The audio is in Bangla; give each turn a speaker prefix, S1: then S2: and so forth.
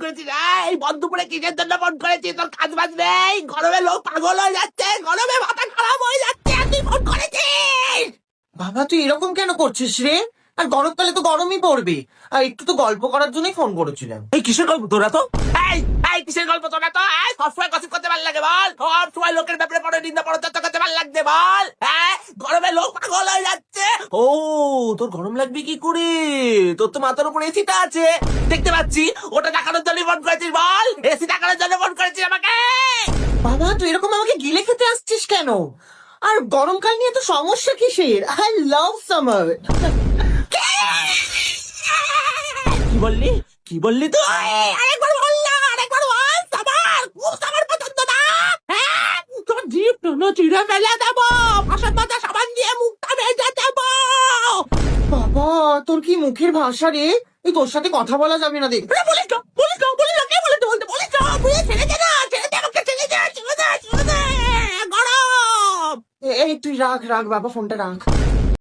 S1: করেছিস? এই বন্ধ দুপুরে কিসের জন্য ফোন করেছিস? তোর কাজ বাজ নেই? গরমে লোক পাগল হয়ে যাচ্ছে, গরমে মাথা খারাপ হয়ে যাচ্ছে, আর তুই ফোন করেছিস?
S2: বাবা তুই এরকম কেন করছিস রে? আর গরমকালে তো গরমই পড়বে। আর একটু তো গল্প করার জন্যই ফোন করেছিলাম।
S1: এই কিসের গল্প তোরা তো? এই এই কিসের গল্প তোরা তো? সবসময় গসিপ করতে ভালো লাগে বল? সবসময় লোকের ব্যাপারে পরে নিন্দা পরচর্চা করতে ভালো লাগছে বল? গরমে লোক পাগল হয়ে যাচ্ছে। ও, তোর গরম লাগবে কি করে? তোর তো মাথার উপর এসিটা আছে, দেখতে পাচ্ছি। ওটা দেখানোর জন্য ফোন করেছিস বল? এসি দেখানোর জন্য ফোন করেছিস আমাকে?
S2: বাবা তুই এরকম আমাকে গিলে খেতে আসছিস কেন? আর গরমকাল নিয়ে তো সমস্যা কিসের? I love summer.
S1: কি বললি? কি বললি তুই? আরেকবার বল না, আরেকবার বল। সামার, খুব সামার পছন্দ না। তোর জিভ টোনো চিড়ে ফেলে দেবো, ভাষার মাথা সাবান দিয়ে মুখটা ভেজে দেবো।
S2: বাবা তোর কি মুখের ভাষা রে? এই তোর সাথে কথা বলা যাবে না দেখ।
S1: বলিস না, বলিস না, বলিস না, কে বলে বলতে বলিস না, বুঝে ছেড়ে দে না, ছেড়ে দে আমাকে, ছেড়ে দে, ছেড়ে দে, ছেড়ে দে। গরম।
S2: এই তুই রাখ রাখ বাবা, ফোনটা রাখ।